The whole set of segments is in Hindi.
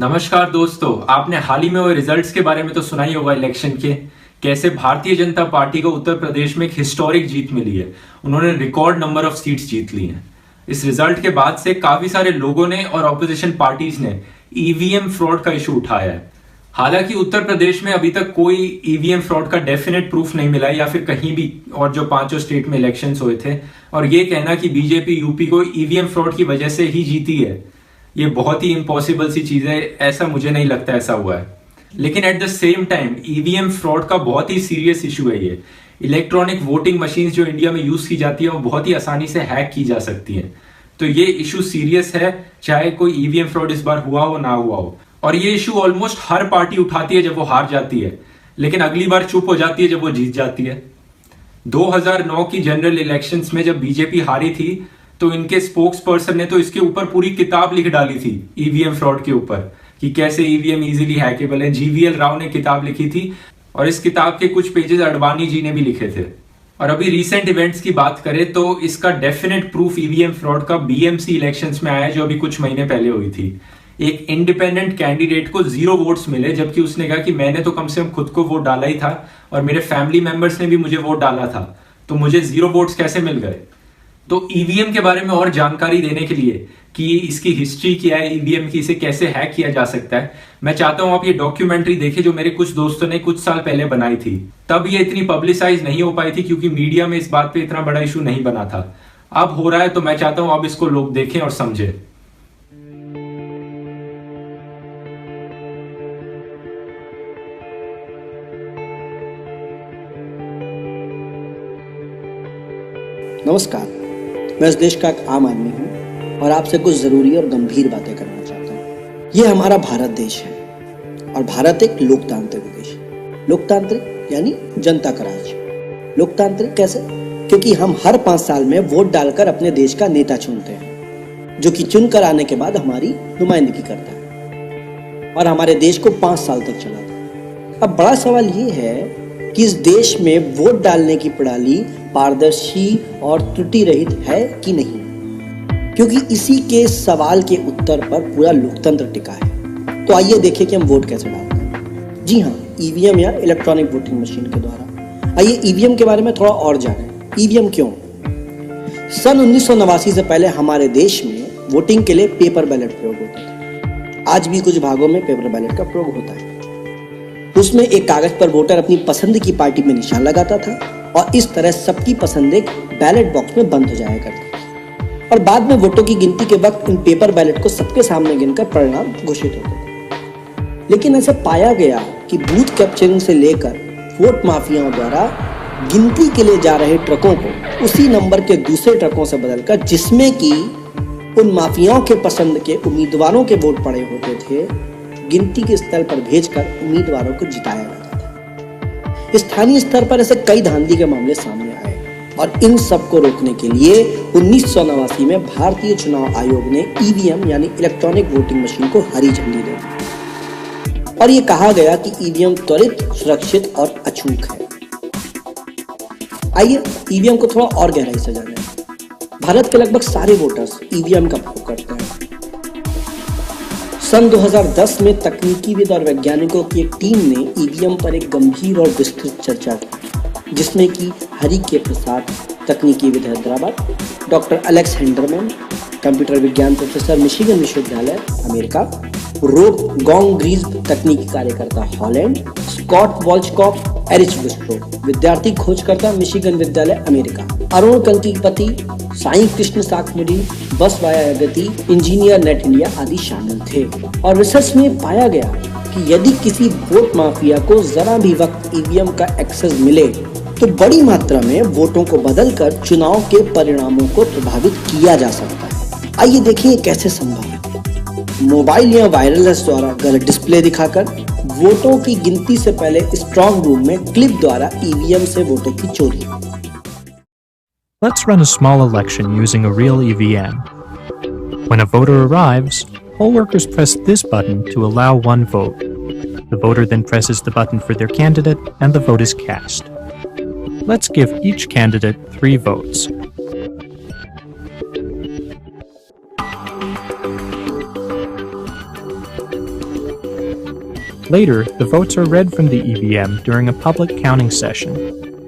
नमस्कार दोस्तों। आपने हाल ही में हुए रिजल्ट्स के बारे में तो सुना ही होगा इलेक्शन के। कैसे भारतीय जनता पार्टी को उत्तर प्रदेश में एक हिस्टोरिक जीत मिली है। उन्होंने रिकॉर्ड नंबर ऑफ सीट्स जीत ली हैं। इस रिजल्ट के बाद से काफी सारे लोगों ने और ऑपोजिशन पार्टीज ने ईवीएम फ्रॉड का इशू उठाया है। हालांकि उत्तर प्रदेश में अभी तक कोई ईवीएम फ्रॉड का डेफिनेट प्रूफ नहीं मिला है, या फिर कहीं भी और जो पांचों स्टेट में इलेक्शंस हुए थे। और ये कहना कि बीजेपी यूपी को ईवीएम फ्रॉड की वजह से ही जीती है, ये बहुत ही इम्पॉसिबल सी चीज है। ऐसा मुझे नहीं लगता ऐसा हुआ है। लेकिन at the same time EVM fraud का बहुत ही सीरियस इशू है। ये इलेक्ट्रॉनिक वोटिंग मशीन जो इंडिया में यूज की जाती है वो बहुत ही आसानी से हैक की जा सकती है। तो ये इशू सीरियस है, चाहे कोई ईवीएम फ्रॉड इस बार हुआ हो ना हुआ हो। और ये इशू ऑलमोस्ट हर पार्टी उठाती है जब वो हार जाती है, लेकिन अगली बार चुप हो जाती है जब वो जीत जाती है। 2009 की जनरल इलेक्शंस में जब बीजेपी हारी थी तो इनके स्पोक्स पर्सन ने तो इसके ऊपर पूरी किताब लिख डाली थी ईवीएम फ्रॉड के ऊपर, कि कैसे ईवीएम इजीली हैकेबल है। जीवीएल राव ने किताब लिखी थी और इस किताब के कुछ पेजेस अडवाणी जी ने भी लिखे थे। और अभी रीसेंट इवेंट्स की बात करें तो इसका डेफिनेट प्रूफ ईवीएम फ्रॉड का बीएमसी इलेक्शंस में आया, जो अभी कुछ महीने पहले हुई थी। एक इंडिपेंडेंट कैंडिडेट को 0 वोट्स मिले, जबकि उसने कहा कि मैंने तो कम से कम खुद को वोट डाला ही था और मेरे फैमिली मेंबर्स ने भी मुझे वोट डाला था, तो मुझे 0 वोट्स कैसे मिल गए। तो ईवीएम के बारे में और जानकारी देने के लिए कि इसकी हिस्ट्री क्या है, ईवीएम की, इसे कैसे हैक किया जा सकता है, मैं चाहता हूं आप ये डॉक्यूमेंट्री देखें जो मेरे कुछ दोस्तों ने कुछ साल पहले बनाई थी। तब ये इतनी पब्लिसाइज नहीं हो पाई थी क्योंकि मीडिया में इस बात पे इतना बड़ा इशू नहीं बना था। अब हो रहा है, तो मैं चाहता हूं अब इसको लोग देखें और समझें। नमस्कार, मैं इस देश का एक आम आदमी हूँ और आपसे कुछ ज़रूरी और गंभीर बातें करना चाहता हूँ। ये हमारा भारत देश है और भारत एक लोकतांत्रिक देश है। लोकतांत्रिक यानी जनता का राज। लोकतांत्रिक कैसे? क्योंकि हम हर 5 साल में वोट डालकर अपने देश का नेता चुनते हैं, जो कि चुन कर आने के बाद हमारी नुमाइंदगी करता है और हमारे देश को 5 साल तक चलाता है। अब बड़ा सवाल ये है कि इस देश में वोट डालने की प्रणाली पारदर्शी और त्रुटि रहित है कि नहीं, क्योंकि इसी के सवाल के उत्तर पर पूरा लोकतंत्र टिका है। तो आइए देखें कि हम वोट कैसे डालते हैं। जी हाँ, ईवीएम या इलेक्ट्रॉनिक वोटिंग मशीन के द्वारा। आइए ईवीएम के बारे में थोड़ा और जानें। ईवीएम क्यों? सन 1989 से पहले हमारे देश में वोटिंग के लिए पेपर बैलेट प्रयोग होते थे। आज भी कुछ भागों में पेपर बैलेट का प्रयोग होता है। उसमें एक कागज पर वोटर अपनी पसंद की पार्टी में निशान लगाता था और इस तरह सबकी पसंद एक बैलेट बॉक्स में बंद हो जाया करती थी। और बाद में वोटों की गिनती के वक्त इन पेपर बैलेट को सबके सामने गिनकर परिणाम घोषित होते थे। लेकिन ऐसा पाया गया कि बूथ कैप्चरिंग से लेकर वोट माफियाओं द्वारा गिनती के लिए जा रहे ट्रकों को उसी नंबर के दूसरे ट्रकों से बदलकर, जिसमें कि उन माफियाओं के पसंद के उम्मीदवारों के वोट पड़े होते थे, गिनती के स्थल पर भेजकर उम्मीदवारों को जिताया जाता था। स्थानीय स्तर पर ऐसे कई धांधली के मामले सामने आए और इन सब को रोकने के लिए 1989 में भारतीय चुनाव आयोग ने ईवीएम यानी इलेक्ट्रॉनिक वोटिंग मशीन को हरी झंडी दे दी और ये कहा गया कि ईवीएम त्वरित, सुरक्षित और अचूक है। आइए ईवीएम को थोड़ा और गहराई से जानें। भारत के लगभग सारे वोटर्स ईवीएम का प्रयोग करते हैं। सन 2010 में तकनीकीविद और वैज्ञानिकों की एक टीम ने ईवीएम पर एक गंभीर और विस्तृत चर्चा की, जिसमें कि हरि के प्रसाद, तकनीकीविद हैदराबाद, डॉक्टर एलेक्स हेंडरमैन, कंप्यूटर विज्ञान प्रोफेसर मिशिगन विश्वविद्यालय अमेरिका, रोब गोंग्रीज, तकनीकी कार्यकर्ता हॉलैंड, स्कॉट वॉल्चकॉफ, एरिच विस्ट्रो, विद्यार्थी खोजकर्ता मिशिगन विद्यालय अमेरिका, अरुण कंकीपति, साई कृष्ण साकमुडी, बस वाया अगति, इंजीनियर नेट इंडिया आदि शामिल थे। और रिसर्च में पाया गया कि यदि किसी वोट माफिया को जरा भी वक्त ईवीएम का एक्सेस मिले तो बड़ी मात्रा में वोटों को बदलकर चुनाव के परिणामों को प्रभावित किया जा सकता है। आइए देखिए कैसे संभव है। मोबाइल या वायरलेस द्वारा गलत डिस्प्ले दिखाकर वोटों की गिनती से पहले स्ट्रांग रूम में क्लिप द्वारा ईवीएम से वोटों की चोरी। Let's run a small election using a real EVM. When a voter arrives, poll workers press this button to allow one vote. The voter then presses the button for their candidate and the vote is cast. Let's give each candidate 3 votes. Later, the votes are read from the EVM during a public counting session.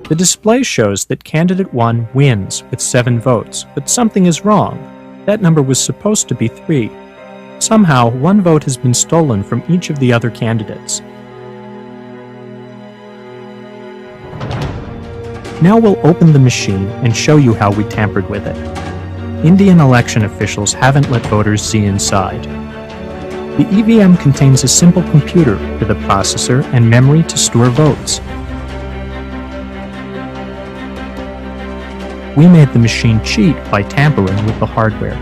The display shows that candidate 1 wins with 7 votes, but something is wrong. That number was supposed to be 3. Somehow, 1 vote has been stolen from each of the other candidates. Now we'll open the machine and show you how we tampered with it. Indian election officials haven't let voters see inside. The EVM contains a simple computer with a processor and memory to store votes. We made the machine cheat by tampering with the hardware.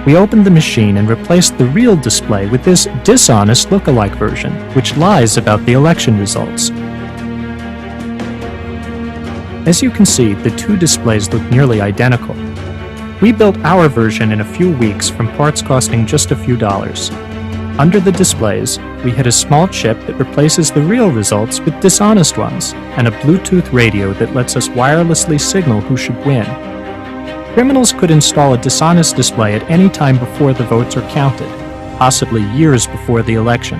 We opened the machine and replaced the real display with this dishonest look-alike version, which lies about the election results. As you can see, the 2 displays look nearly identical. We built our version in a few weeks from parts costing just a few dollars. Under the displays, we had a small chip that replaces the real results with dishonest ones, and a Bluetooth radio that lets us wirelessly signal who should win. Criminals could install a dishonest display at any time before the votes are counted, possibly years before the election.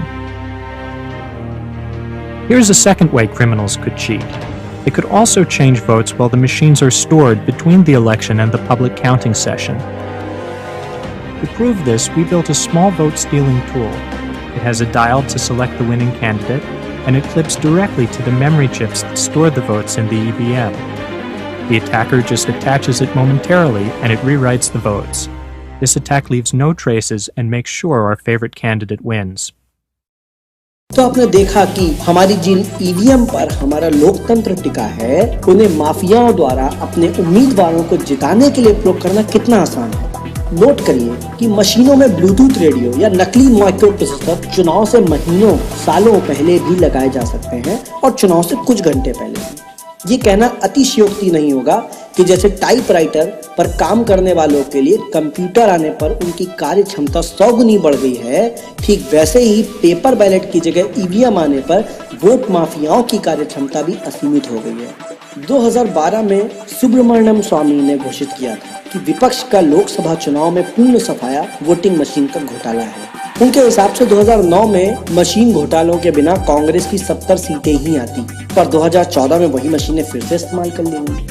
Here's a second way criminals could cheat. They could also change votes while the machines are stored between the election and the public counting session. To prove this, we built a small vote-stealing tool. It has a dial to select the winning candidate, and it clips directly to the memory chips that store the votes in the EVM. The attacker just attaches it momentarily, and it rewrites the votes. This attack leaves no traces and makes sure our favorite candidate wins. तो आपने देखा कि हमारी जिन ईवीएम पर हमारा लोकतंत्र टिका है, उन्हें माफियाओं द्वारा अपने उम्मीदवारों को जिताने के लिए प्रयोग करना कितना आसान है। नोट करिए कि मशीनों में ब्लूटूथ रेडियो या नकली माइक्रो प्रोसेसर चुनाव से महीनों सालों पहले भी लगाए जा सकते हैं और चुनाव से कुछ घंटे पहले भी। ये कहना अतिशयोक्ति नहीं होगा कि जैसे टाइपराइटर पर काम करने वालों के लिए कंप्यूटर आने पर उनकी कार्य क्षमता 100 गुनी बढ़ गई है, ठीक वैसे ही पेपर बैलेट की जगह ईवीएम आने पर वोट माफियाओं की कार्य क्षमता भी असीमित हो गई है। 2012 में सुब्रमण्यम स्वामी ने घोषित किया था कि विपक्ष का लोकसभा चुनाव में पूर्ण सफाया वोटिंग मशीन का घोटाला है। उनके हिसाब से 2009 में मशीन घोटालों के बिना कांग्रेस की 70 सीटें ही आती, पर 2014 में वही मशीनें फिर से इस्तेमाल कर लेंगी।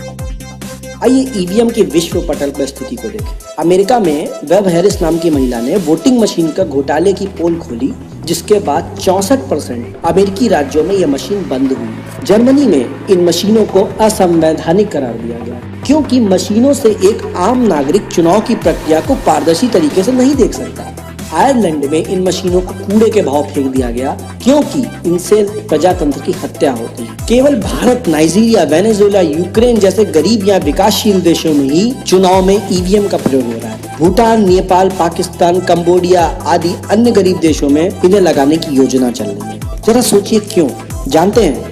आइए ईवीएम की विश्व पटल पर स्थिति को देखें। अमेरिका में वेब हैरिस नाम की महिला ने वोटिंग मशीन का घोटाले की पोल खोली, जिसके बाद 64% अमेरिकी राज्यों में यह मशीन बंद हुई। जर्मनी में इन मशीनों को असंवैधानिक करार दिया गया, क्योंकि मशीनों से एक आम नागरिक चुनाव की प्रक्रिया को पारदर्शी तरीके से नहीं देख सकता। आयरलैंड में इन मशीनों को कूड़े के भाव फेंक दिया गया, क्योंकि इनसे प्रजातंत्र की हत्या होती है। केवल भारत, नाइजीरिया, वेनेजुएला, यूक्रेन जैसे गरीब या विकासशील देशों में ही चुनाव में ईवीएम का प्रयोग हो रहा है। भूटान, नेपाल, पाकिस्तान, कंबोडिया आदि अन्य गरीब देशों में इन्हें लगाने की योजना चल रही है। जरा सोचिए क्यों? जानते हैं,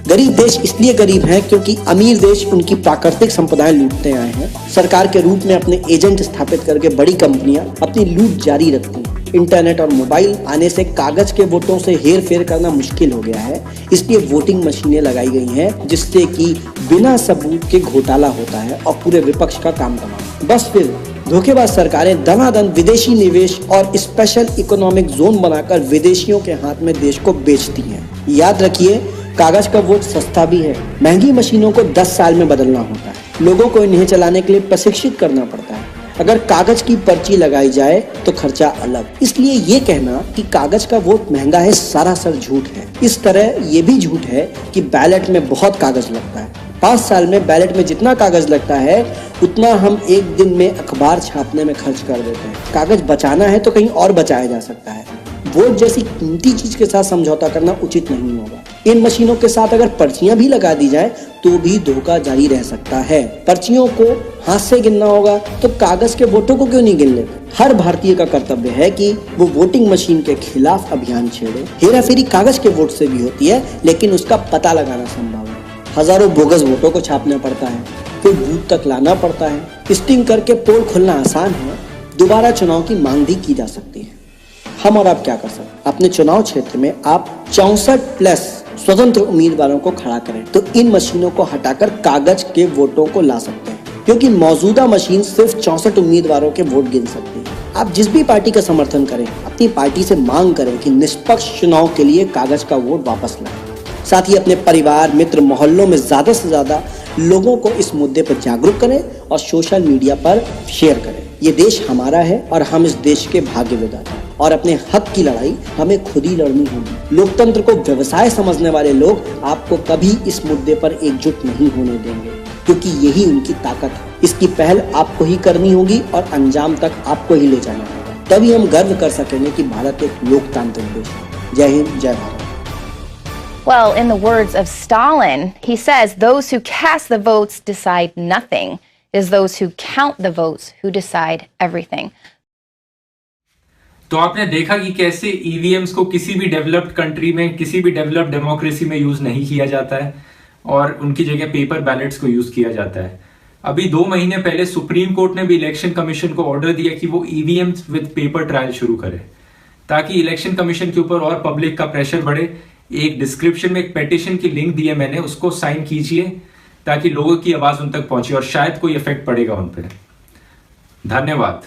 गरीब देश इसलिए गरीब हैं क्योंकि अमीर देश उनकी प्राकृतिक संपदाएं लूटते आए हैं। सरकार के रूप में अपने एजेंट स्थापित करके बड़ी कंपनियां अपनी लूट जारी रखती हैं। इंटरनेट और मोबाइल आने से कागज के वोटों से हेर फेर करना मुश्किल हो गया है, इसलिए वोटिंग मशीनें लगाई गई हैं, जिससे कि बिना सबूत के घोटाला होता है और पूरे विपक्ष का काम तमाम। बस फिर धोखेबाज सरकारें दनादन विदेशी निवेश और स्पेशल इकोनॉमिक जोन बनाकर विदेशियों के हाथ में देश को बेचती हैं। याद रखिए, कागज का वोट सस्ता भी है। महंगी मशीनों को 10 साल में बदलना होता है। लोगों को इन्हें चलाने के लिए प्रशिक्षित करना पड़ता है। अगर कागज की पर्ची लगाई जाए तो खर्चा अलग। इसलिए ये कहना कि कागज का वोट महंगा है सरासर झूठ है। इस तरह ये भी झूठ है कि बैलेट में बहुत कागज लगता है। 5 साल में बैलेट में जितना कागज लगता है, उतना हम एक दिन में अखबार छापने में खर्च कर देते हैं। कागज बचाना है तो कहीं और बचाया जा सकता है। वोट जैसी कीमती चीज के साथ समझौता करना उचित नहीं होगा। इन मशीनों के साथ अगर पर्चियां भी लगा दी जाए तो भी धोखा जारी रह सकता है। पर्चियों को हाथ से गिनना होगा तो कागज के वोटों को क्यों नहीं गिन लेते? हर भारतीय का कर्तव्य है कि वो वोटिंग मशीन के खिलाफ अभियान छेड़े। हेराफेरी कागज के वोट से भी होती है, लेकिन उसका पता लगाना संभव है। हजारों बोगस वोटों को छापना पड़ता है, फिर बूथ तक लाना पड़ता है। स्टिंग करके पोल खोलना आसान है, दोबारा चुनाव की मांग भी की जा सकती है। हम और आप क्या कर सकते हैं? अपने चुनाव क्षेत्र में आप 64+ स्वतंत्र उम्मीदवारों को खड़ा करें तो इन मशीनों को हटाकर कागज के वोटों को ला सकते हैं, क्योंकि मौजूदा मशीन सिर्फ 64 उम्मीदवारों के वोट गिन सकती है। आप जिस भी पार्टी का समर्थन करें, अपनी पार्टी से मांग करें कि निष्पक्ष चुनाव के लिए कागज का वोट वापस लाएं। साथ ही अपने परिवार, मित्र, मोहल्लों में ज्यादा से ज्यादा लोगों को इस मुद्दे पर जागरूक करें और सोशल मीडिया पर शेयर करें। ये देश हमारा है और हम इस देश के भाग्य विधाता हैं और अपने हक की लड़ाई हमें खुद ही लड़नी होगी। लोकतंत्र को व्यवसाय समझने वाले लोग आपको कभी इस मुद्दे पर एकजुट नहीं होने देंगे, क्योंकि यही उनकी ताकत है। इसकी पहल आपको ही करनी होगी और अंजाम तक आपको ही ले जाना होगा। तभी हम गर्व कर सकेंगे कि भारत एक लोकतांत्रिक देश है। जय हिंद, जय Bharat. Well, in the words of Stalin, he says, those who cast the votes decide nothing. It is those who count the votes who decide everything. तो आपने देखा कि कैसे ईवीएम्स को किसी भी डेवलप्ड कंट्री में, किसी भी डेवलप्ड डेमोक्रेसी में यूज नहीं किया जाता है और उनकी जगह पेपर बैलेट्स को यूज किया जाता है। अभी 2 महीने पहले सुप्रीम कोर्ट ने भी इलेक्शन कमीशन को ऑर्डर दिया कि वो ईवीएम्स विद पेपर ट्रायल शुरू करे, ताकि इलेक्शन कमीशन के ऊपर और पब्लिक का प्रेशर बढ़े। एक डिस्क्रिप्शन में एक पेटिशन की लिंक दी है मैंने, उसको साइन कीजिए ताकि लोगों की आवाज उन तक पहुंचे और शायद कोई इफेक्ट पड़ेगा उन पर। धन्यवाद।